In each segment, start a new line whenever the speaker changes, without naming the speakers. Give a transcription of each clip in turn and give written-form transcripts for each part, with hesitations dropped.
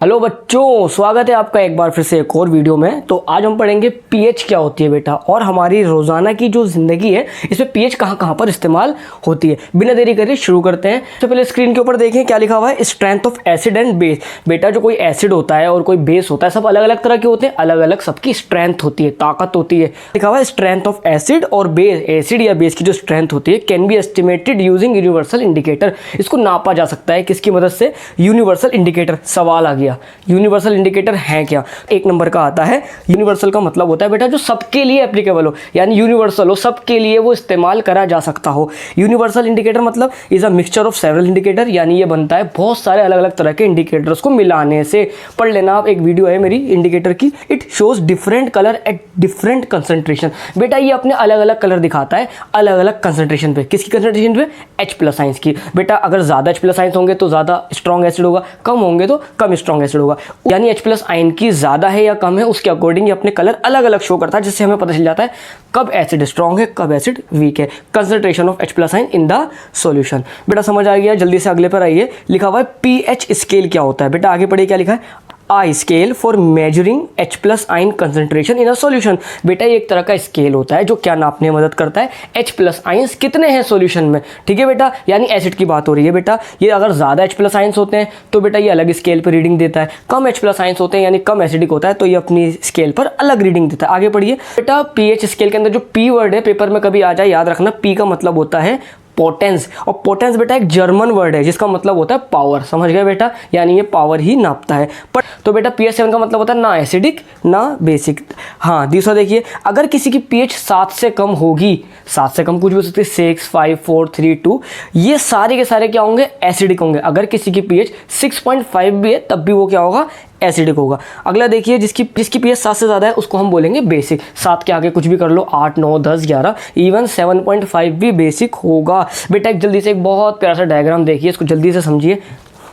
Hello बच्चों, स्वागत है आपका एक बार फिर से एक और वीडियो में। तो आज हम पढ़ेंगे पीएच क्या होती है बेटा, और हमारी रोजाना की जो जिंदगी है इसमें पीएच कहाँ कहाँ पर इस्तेमाल होती है। बिना देरी करे शुरू करते हैं। तो पहले स्क्रीन के ऊपर देखें क्या लिखा हुआ है, strength of acid and base. बेटा जो कोई एसिड होता है और कोई बेस होता है, सब अलग अलग तरह के होते हैं, अलग अलग सबकी स्ट्रेंथ होती है, ताकत होती है। लिखा हुआ है स्ट्रेंथ ऑफ एसिड और बेस। एसिड या बेस की जो स्ट्रेंथ होती है can be estimated using universal indicator. इसको नापा जा सकता है किसकी मदद से, यूनिवर्सल इंडिकेटर। सवाल आ गया, यूनिवर्सल इंडिकेटर है क्या। एक नंबर का आता है, यूनिवर्सल का मतलब होता है बेटा जो सबके लिए एप्लीकेबल हो, यानी यूनिवर्सल हो, सबके लिए वो इस्तेमाल करा जा सकता हो। यूनिवर्सल इंडिकेटर मतलब is a mixture of several indicator, यानी ये बनता है बहुत सारे अलग अलग तरह के इंडिकेटर्स को मिलाने से। पढ़ लेना आप, एक वीडियो है मेरी इंडिकेटर की। It shows different colour at different concentration. बेटा ये अपने अलग अलग कलर दिखाता है अलग अलग कंसंट्रेशन पे। किसकी कंसंट्रेशन पे, H+ आयंस की। बेटा अगर ज्यादा H+ आयंस होंगे तो ज्यादा स्ट्रॉन्ग एसिड होगा, कम होंगे तो कम स्ट्रॉन्ग एसिड होगा। यानी H+ आयन की ज्यादा है या कम है, उसके अकॉर्डिंग ये अपने कलर अलग अलग शो करता है, जिससे हमें पता चल जाता है कब एसिड स्ट्रॉन्ग है कब एसिड वीक है। Concentration of H+ ion in the solution. बेटा समझ आ गया, जल्दी से अगले पर आइए। लिखा हुआ है पीएच स्केल क्या होता है। बेटा आगे पढ़िए क्या लिखा है, A scale for measuring H+ ion concentration in a solution. बेटा ये एक तरह का स्केल होता है जो क्या नापने में मदद करता है, H+ आयंस कितने हैं सॉल्यूशन में। ठीक है बेटा, यानी एसिड की बात हो रही है। बेटा ये अगर ज़्यादा H+ आयंस होते हैं तो बेटा ये अलग स्केल पर रीडिंग देता है, कम H+ आयंस होते हैं यानी कम एसिडिक होता है तो ये अपनी स्केल पर अलग रीडिंग देता है। आगे पढ़िए बेटा, पीएच स्केल के अंदर जो P वर्ड है पेपर में कभी आ जाए याद रखना, P का मतलब होता है पोटेंस। और पोटेंस बेटा एक जर्मन वर्ड है जिसका मतलब होता है पावर। समझ गए बेटा, यानी ये पावर ही नापता है। पर तो बेटा pH 7 का मतलब होता है ना एसिडिक ना बेसिक। हाँ दूसरा देखिए, अगर किसी की pH 7 से कम होगी, 7 से कम कुछ भी हो सकती है, 6, 5, 4, 3, 2, ये सारे के सारे क्या होंगे, एसिडिक होंगे। अगर किसी की pH 6.5 भी है तब भी वो क्या होगा, एसिडिक होगा। अगला देखिए, जिसकी pH 7 से ज़्यादा है उसको हम बोलेंगे बेसिक। 7 के आगे कुछ भी कर लो, 8, 9, 10, 11, इवन 7.5 भी बेसिक होगा। बेटा एक जल्दी से एक बहुत प्यारा सा डायग्राम देखिए, इसको जल्दी से समझिए।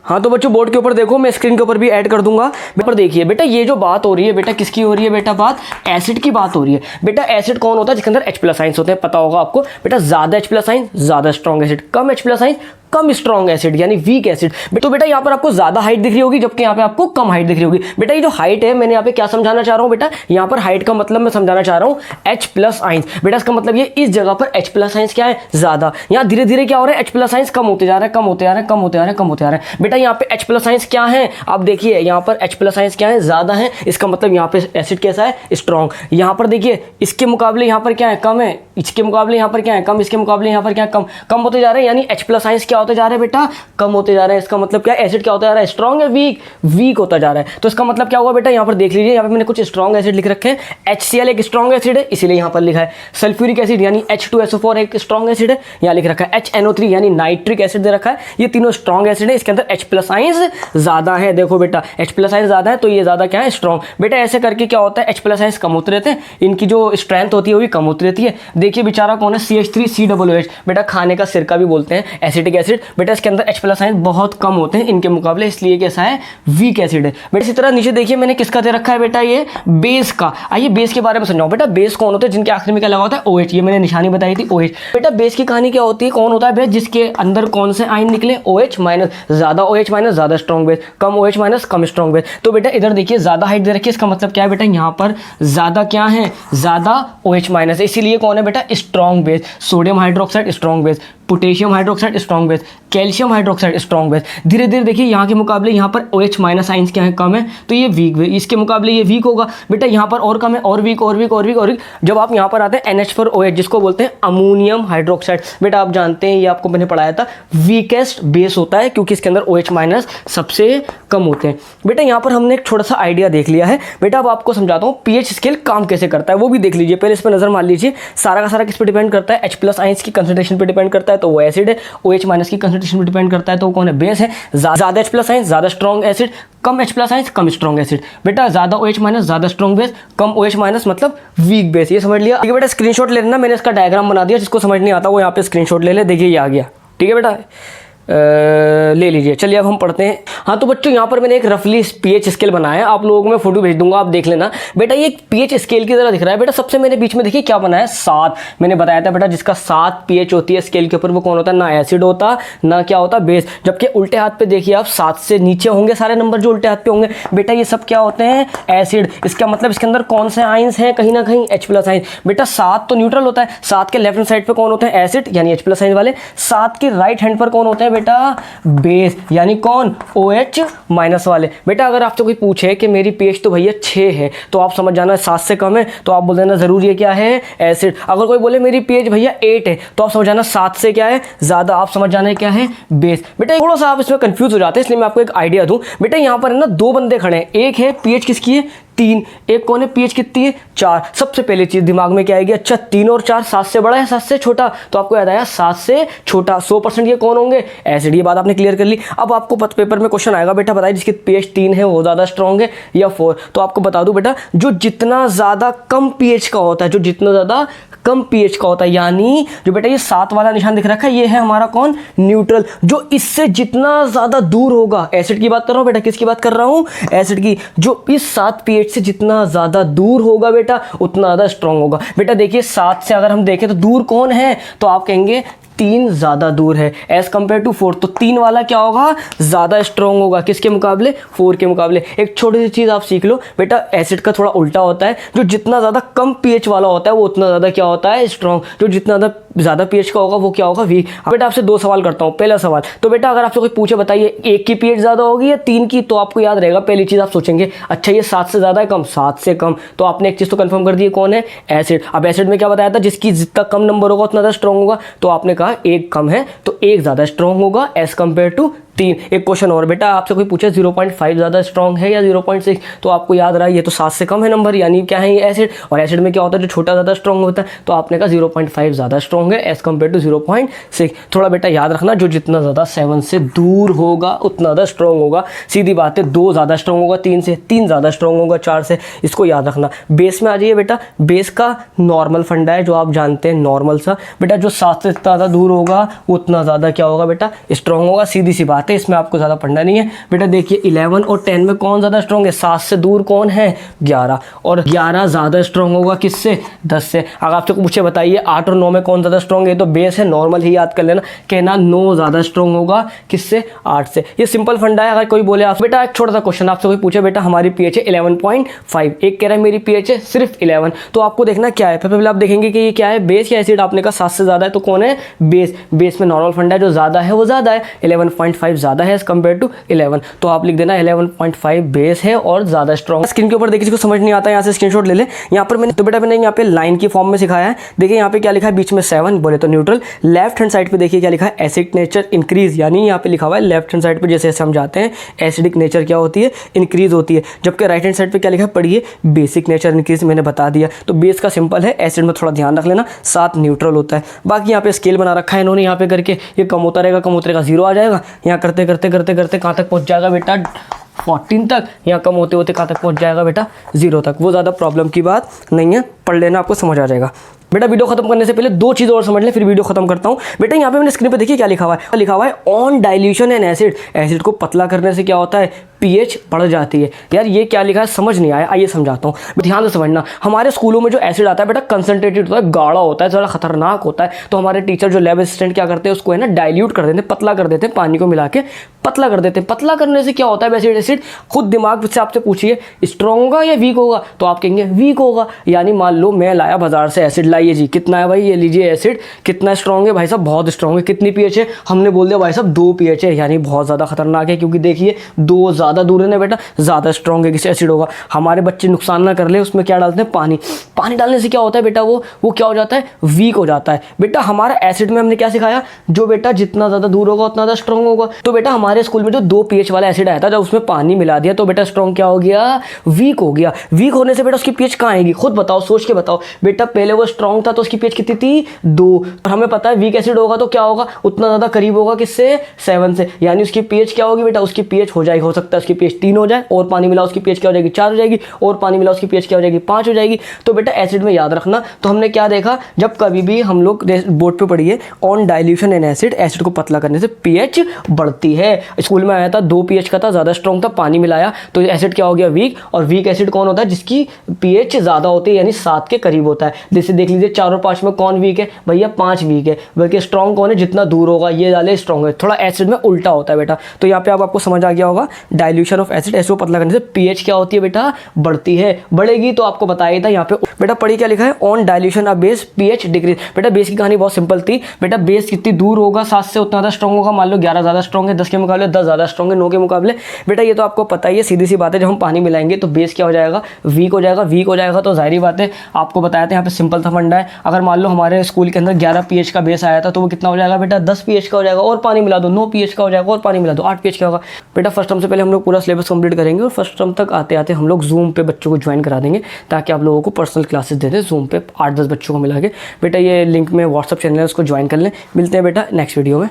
हाँ तो बच्चों बोर्ड के ऊपर देखो, मैं स्क्रीन के ऊपर भी ऐड कर दूंगा। पर देखिए बेटा ये जो बात हो रही है बेटा किसकी हो रही है, बेटा बात एसिड की बात हो रही है। बेटा एसिड कौन होता है, जिसके अंदर H+ आयंस होते हैं, पता होगा आपको। बेटा ज्यादा H+ आयंस ज्यादा स्ट्रॉन्ग एसिड, कम H+ आयंस कम स्ट्रॉन्ग एसिड यानी वीक एसिड। तो बेटा यहाँ पर आपको ज्यादा हाइट दिख रही होगी जबकि यहाँ पे आपको कम हाइट दिख रही होगी। बेटा ये जो हाइट है, मैंने यहाँ पे क्या समझाना चाह रहा हूँ बेटा, यहाँ पर हाइट का मतलब मैं समझाना चाह रहा हूँ H+ आयंस। बेटा इसका मतलब ये इस जगह पर H+ आयंस क्या है, ज्यादा। यहाँ धीरे धीरे क्या हो रहा है, H+ आयंस कम होते जा रहे हैं, कम होते जा रहे हैं, कम होते जा रहे हैं, कम होते जा रहे हैं। बेटा यहाँ पे H+ आयंस क्या है, आप देखिए यहाँ पर H+ आयंस क्या है, ज्यादा है। इसका मतलब यहाँ पे एसिड कैसा है, स्ट्रॉन्ग। यहाँ पर देखिए इसके मुकाबले यहाँ पर क्या है, कम है। इसके मुकाबले यहाँ पर क्या है, कम। इसके मुकाबले यहाँ पर क्या है, कम। कम होते जा रहे हैं यानी H+ आयंस क्या होते जा रहे हैं बेटा, कम होते जा रहे हैं। इसका मतलब क्या है, एसिड क्या होता जा रहा है, स्ट्रॉन्ग या वीक, वीक होता जा रहा है। तो इसका मतलब क्या हुआ बेटा, यहाँ पर देख लीजिए, यहाँ पे मैंने कुछ स्ट्रॉन्ग एसिड लिख रखे हैं। HCl एक स्ट्रॉन्ग एसिड है इसीलिए यहाँ पर लिखा है। सल्फ्यूरिक एसिड यानी H2SO4 एक स्ट्रॉन्ग एसिड है, यहाँ लिख रखा है। HNO3 यानी नाइट्रिक एसिड दे रखा है। ये तीनों स्ट्रॉन्ग एसिड है, इसके अंदर H+ आयंस ज्यादा है। देखो बेटा H+ आयंस ज्यादा है तो ये ज्यादा क्या है, स्ट्रॉन्ग। बेटा ऐसे करके क्या होता है, H+ आयंस कम होते रहते हैं, इनकी जो स्ट्रेंथ होती है वो भी कम होती रहती है। देखिए बेचारा कौन है, CH3COOH। बेटा खाने का सिरका भी बोलते हैं, एसिटिक एसिड। बेटा इसके अंदर H+ आयंस बहुत कम होते हैं इनके मुकाबले, इसलिए कैसा है, वीक एसिड है। बेटा इसी तरह नीचे देखिए मैंने किसका दे रखा है बेटा, ये बेस का। आइए बेस के बारे में समझाओ। बेटा बेस कौन होते हैं, जिनके आखिर में क्या लगा होता है, OH। ये मैंने निशानी बताई थी, OH। बेटा बेस की कहानी क्या होती है, कौन होता है बेस, जिसके अंदर कौन से आयन निकले, OH-। ज्यादा OH-, ज्यादा स्ट्रॉन्ग बेस, कम OH-, कम स्ट्रॉन्ग बेस। तो बेटा इधर देखिए ज्यादा हाइट दे रखी है, इसका मतलब क्या है बेटा, यहाँ पर ज्यादा क्या है, ज्यादा OH-, इसीलिए कौन है बेटा, strong base. Sodium hydroxide strong base, potassium hydroxide strong base, calcium hydroxide strong base. धीरे धीरे देखिए यहाँ के मुकाबले यहाँ पर OH- आयंस क्या है, कम है, तो ये वीक है। इसके मुकाबले ये वीक होगा। बेटा यहाँ पर और कम है, और वीक और वीक और वीक और वीक। जब आप यहाँ पर आते हैं NH4OH जिसको बोलते हैं अमोनियम हाइड्रोक्साइड। बेटा आप जानते हैं, ये आपको मैंने पढ़ाया था, वीकेस्ट बेस होता है क्योंकि इसके अंदर OH- सबसे कम होते हैं। बेटा यहाँ पर हमने एक छोटा सा आइडिया देख लिया है। बेटा अब आपको समझाता हूँ पीएच स्केल काम कैसे करता है, वो भी देख लीजिए। पहले इस पर नजर मार लीजिए, सारा का सारा किस पर डिपेंड करता है, H+ आयंस की कंसंट्रेशन पर डिपेंड करता है तो वो एसिड है। OH- की कंसंट्रेशन पर डिपेंड करता है तो वो कौन है, बेस है। ज्यादा H+ आयंस ज्यादा स्ट्रॉन्ग एसिड, कम H+ आयंस कम स्ट्रॉन्ग एसिड। बेटा ज्यादा OH- ज्यादा स्ट्रॉन्ग बेस, कम OH- मतलब वीक बेस। ये समझ लिया। ठीक है बेटा, स्क्रीनशॉट ले लेना, मैंने इसका डायग्राम बना दिया, जिसको समझ नहीं आता वो यहाँ पे स्क्रीनशॉट ले ले। देखिए ये आ गया, ठीक है बेटा। ले लीजिए। चलिए अब हम पढ़ते हैं। हाँ तो बच्चों यहाँ पर मैंने एक रफली पीएच स्केल बनाया है, आप लोगों को मैं फोटो भेज दूंगा, आप देख लेना। बेटा ये एक पीएच स्केल की तरह दिख रहा है। बेटा सबसे मैंने बीच में देखिए क्या बनाया, 7। मैंने बताया था बेटा जिसका 7 पीएच होती है स्केल के ऊपर वो कौन होता है, ना एसिड होता ना क्या होता, बेस। जबकि उल्टे हाथ पे देखिए आप 7 से नीचे होंगे सारे नंबर जो उल्टे हाथ पे होंगे, बेटा ये सब क्या होते हैं, एसिड। इसका मतलब इसके अंदर कौन से आयंस हैं, कहीं ना कहीं H+ आयंस। बेटा 7 तो न्यूट्रल होता है, 7 के लेफ्ट हैंड साइड पे कौन होते हैं, एसिड यानी H+ आयंस वाले। 7 के राइट हैंड पर कौन होते हैं बेटा, बेस यानी कौन, OH- वाले। बेटा अगर आपसे कोई पूछे कि मेरी पीएच तो भैया 6 है, तो आप समझ जाना 7 से कम है, तो आप बोल देना जरूर ये क्या है, एसिड। अगर कोई बोले मेरी पीएच भैया 8 है, तो आप समझ जाना 7 से क्या है, ज्यादा, आप समझ जाना है क्या है, बेस। बेटा थोड़ा सा आप इसमें कंफ्यूज हो जाते हैं, इसलिए मैं आपको एक आइडिया दूं। बेटा यहाँ पर है ना 2 बंदे खड़े हैं, एक है पीएच किसकी है, 3, एक कौन है, पीएच कितनी है, 4। सबसे पहले चीज दिमाग में क्या आएगी, अच्छा 3 और 4 7 से बड़ा है 7 से छोटा, तो आपको याद आया 7 से छोटा, 100% ये कौन होंगे, एसिड। ये बात आपने क्लियर कर ली। अब आपको पेपर में क्वेश्चन आएगा, बेटा बताइए जिसकी पीएच 3 है वो ज्यादा स्ट्रॉन्ग है या 4। तो आपको बता दूं बेटा, जो जितना ज्यादा कम पीएच का होता है, जो जितना ज्यादा कम पीएच का होता है, यानी जो बेटा ये 7 वाला निशान दिख रखा है, ये है हमारा कौन, न्यूट्रल। जो इससे जितना ज्यादा दूर होगा, एसिड की बात कर रहा हूं बेटा, किसकी बात कर रहा हूं, एसिड की। जो इस 7 पीएच से जितना ज्यादा दूर होगा बेटा, उतना ज्यादा स्ट्रॉन्ग होगा। बेटा देखिए 7 से अगर हम देखें तो दूर कौन है, तो आप कहेंगे 3 ज्यादा दूर है एज कंपेयर टू 4। तो 3 वाला क्या होगा, ज्यादा स्ट्रॉन्ग होगा, किसके मुकाबले, 4 के मुकाबले। एक छोटी सी चीज आप सीख लो बेटा, एसिड का थोड़ा उल्टा होता है, जो जितना ज्यादा कम पीएच वाला होता है वो उतना ज्यादा क्या होता है, स्ट्रॉन्ग। जो जितना ज्यादा पीएच का होगा वो क्या होगा, वीक। बेटा आपसे 2 सवाल करता हूँ। पहला सवाल, तो बेटा अगर आपसे कोई पूछे बताइए 1 की पीएच ज्यादा होगी या 3 की, तो आपको याद रहेगा पहली चीज आप सोचेंगे, अच्छा ये 7 से ज्यादा है, कम, 7 से कम। तो आपने एक चीज तो कंफर्म कर दी, कौन है, एसिड। अब एसिड में क्या बताया था, जिसकी जितना कम नंबर होगा उतना ज्यादा स्ट्रॉन्ग होगा, तो आपने कहा 1 कम है तो 1 ज्यादा स्ट्रॉन्ग होगा एज कंपेयर टू 3। एक क्वेश्चन और, बेटा आपसे कोई पूछे 0.5 ज्यादा स्ट्रॉन्ग है या 0.6, तो आपको याद रहा ये तो 7 से कम है नंबर, यानी क्या है ये एसिड। और एसिड में क्या होता है, जो छोटा ज्यादा स्ट्रॉन्ग होता है, तो आपने कहा 0.5 ज्यादा स्ट्रॉन्ग है एज कंपेयर टू 0.6। थोड़ा बेटा याद रखना, जो जितना ज्यादा 7 से दूर होगा उतना ज्यादा स्ट्रॉन्ग होगा। सीधी बात है, 2 ज्यादा स्ट्रॉन्ग होगा 3 से, 3 ज्यादा स्ट्रॉन्ग होगा 4 से, इसको याद रखना। बेस में आ जाइए बेटा, बेस का नॉर्मल फंडा है जो आप जानते हैं, नॉर्मल सा। बेटा जो 7 से ज्यादा दूर होगा उतना ज्यादा क्या होगा बेटा, स्ट्रॉन्ग होगा। सीधी सी बात है, इसमें आपको ज्यादा पढ़ना नहीं है। बेटा देखिए 11 और 10 में कौन ज्यादा स्ट्रॉन्ग है, 7 से दूर कौन है, 11, और 11 ज्यादा स्ट्रॉन्ग होगा किससे, 10 से। अगर आपसे पूछे बताइए 8 और 9 में कौन ज्यादा स्ट्रॉन्ग है, तो बेस है, नॉर्मल ही याद कर लेना, कहना 9 ज्यादा स्ट्रॉन्ग होगा किससे, 8 से। ये सिंपल फंडा है। अगर कोई बोले आप बेटा, एक छोटा सा क्वेश्चन आपसे कोई पूछे बेटा हमारी पीएच है 11.5, एक कह रहा है मेरी पीएच है सिर्फ 11, तो आपको देखना क्या है, पहले आप देखेंगे कि ये क्या है, बेस या एसिड। आपने कहा 7 से ज्यादा है तो कौन है, बेस। बेस में नॉर्मल फंडा है, जो ज्यादा है वो ज्यादा है, 11.5 ज्यादा है एज कंपेयर टू 11, तो आप लिख देना 11.5 बेस है और ज्यादा स्ट्रॉन्ग। स्क्रीन के ऊपर देखिए, किसी को समझ नहीं आता यहाँ से स्क्रीनशॉट ले ले। यहाँ पर मैंने तो बेटा मैंने यहाँ पे लाइन की फॉर्म में सिखाया है। देखिए यहाँ पे क्या लिखा है, बीच में 7 बोले तो न्यूट्रल। लेफ्ट हैंड साइड पे देखिए क्या लिखा है, एसिड नेचर इंक्रीज, यानी यहाँ पे लिखा हुआ है लेफ्ट हैंड साइड पे जैसे हम जाते हैं एसिडिक नेचर क्या होती है, इंक्रीज होती है। जबकि राइट हैंड साइड पे क्या लिखा है, पढ़िए, बेसिक नेचर इंक्रीज, मैंने बता दिया। तो बेस का सिंपल है, एसिड में थोड़ा ध्यान रख लेना, 7 न्यूट्रल होता है। बाकी यहाँ पे स्केल बना रखा है इन्होंने यहाँ पे करके, ये कम होता रहेगा, कम होता रहेगा, 0 आ जाएगा। यहाँ करते करते करते करते कहाँ तक पहुँच जाएगा बेटा, 14 तक। यहाँ कम होते होते कहाँ तक पहुँच जाएगा बेटा, 0 तक। वो ज़्यादा प्रॉब्लम की बात नहीं है, पढ़ लेना, आपको समझ आ जाएगा। बेटा वीडियो खत्म करने से पहले 2 चीज़ और समझ लें, फिर वीडियो खत्म करता हूँ। बेटा यहाँ पे मैंने स्क्रीन पे देखिए क्या लिखा हुआ है, लिखा हुआ है on dilution N acid, acid को पतला करने से क्या होता है, पीएच बढ़ जाती है। यार ये क्या लिखा है समझ नहीं आया, आइए समझाता हूँ, ध्यान से समझना। हमारे स्कूलों में जो एसिड आता है बेटा कंसंट्रेटेड होता है, गाढ़ा होता है, थोड़ा खतरनाक होता है, तो हमारे टीचर जो लैब असिस्टेंट क्या करते हैं, उसको है ना डाइल्यूट कर देते हैं, पतला कर देते हैं, पानी को मिला के पतला कर देते हैं। पतला करने से क्या होता है एसिड, एसिड खुद दिमाग से आपसे पूछिए स्ट्रॉन्ग होगा या वीक होगा, तो आप कहेंगे वीक होगा। यानी मान लो मैं लाया बाजार से एसिड, लाइए जी, कितना है भाई, ये लीजिए एसिड, कितना स्ट्रॉन्ग है भाई साहब, बहुत स्ट्रॉन्ग है। कितनी पीएच है, हमने बोल दिया भाई साहब 2 पीएच है, यानी बहुत ज़्यादा खतरनाक है, क्योंकि देखिए 2 ज़्यादा दूर है ना बेटा, ज़्यादा स्ट्रॉन्ग है, किसी एसिड होगा। हमारे बच्चे नुकसान ना कर ले, उसमें क्या डालते हैं, पानी। पानी डालने से क्या होता है बेटा, वो क्या हो जाता है, वीक हो जाता है। बेटा हमारा एसिड में हमने क्या सिखाया, जो बेटा जितना ज़्यादा दूर होगा उतना ज़्यादा स्ट्रॉन्ग होगा। तो बेटा हमारे स्कूल में जो 2 पीएच वाला एसिड आया था, जब उसमें पानी मिला दिया तो बेटा स्ट्रॉन्ग क्या हो गया, वीक हो गया। वीक होने से बेटा उसकी पीएच कहाँ आएगी, खुद बताओ, सोच के बताओ। बेटा पहले वो स्ट्रॉन्ग था तो उसकी पीएच कितनी थी, 2, और हमें पता है वीक एसिड होगा तो क्या होगा, उतना ज़्यादा करीब होगा किससे, 7 से, यानी उसकी पीएच क्या होगी बेटा, उसकी पीएच हो जाएगी, हो सकता सकता है उसकी pH 3 हो जाए, और पानी मिला उसकी pH क्या हो जाएगी 4 हो जाएगी, और पानी मिला उसकी pH क्या हो जाएगी 5 हो जाएगी। तो बेटा एसिड में याद रखना, तो हमने क्या देखा, जब कभी भी हम लोग बोर्ड पे पढ़िए on dilution in acid, acid को पतला करने से pH बढ़ती है। स्कूल में आया था 2 pH का था, ज़्यादा स्ट्रॉन्ग था, पानी मिलाया तो एसिड क्या हो गया वीक, और वीक एसिड कौन होता है जिसकी pH ज़्यादा होती है यानी 7 के करीब होता है। जैसे देख लीजिए 4 और 5 में कौन वीक है भैया, 5 वीक है, बल्कि स्ट्रॉन्ग कौन है, जितना दूर होगा ये ज़्यादा स्ट्रॉन्ग है। थोड़ा एसिड में उल्टा होता है बेटा, तो यहाँ पे आपको समझ आ गया होगा डाइल्यूशन ऑफ एसिड, एसिड को पतला करने से pH क्या होती है बेटा, बढ़ती है। बढ़ेगी तो आपको बताया था यहाँ पे बेटा, पढ़ी क्या लिखा है, on dilution of base pH decrease. बेटा बेस की कहानी बहुत सिंपल थी बेटा, बेस कितनी दूर होगा 7 से उतना ज़्यादा स्ट्रॉन्ग होगा। मान लो 11 ज़्यादा स्ट्रॉन्ग है 10 के मुकाबले, 10 ज़्यादा स्ट्रॉन्ग है 9 के मुकाबले। बेटा ये तो आपको पता ही है, सीधी सी बात है, जब हम पानी मिलाएंगे तो बेस क्या हो जाएगा, वीक हो जाएगा। वीक हो जाएगा तो जाहिर बात है, आपको बताया था यहाँ पे सिंपल था फंडा है। अगर मान लो हमारे स्कूल के अंदर 11 pH का बेस आया था तो वो कितना हो जाएगा बेटा, 10 pH का हो जाएगा, और पानी मिला दो 9 pH का हो जाएगा, और पानी मिला दो 8 pH का होगा। बेटा फर्स्ट टर्म से पहले हम लोग पूरा सिलेबस कंप्लीट करेंगे, और फर्स्ट टर्म तक आते आते हम लोग जूम पे बच्चों को ज्वाइन करा देंगे, ताकि आप लोगों को पर्सनल क्लासेस दे दें जूम पे 8-10 बच्चों को मिला के। बेटा ये लिंक में व्हाट्सअप चैनल है, उसको ज्वाइन कर लें। मिलते हैं बेटा नेक्स्ट वीडियो में।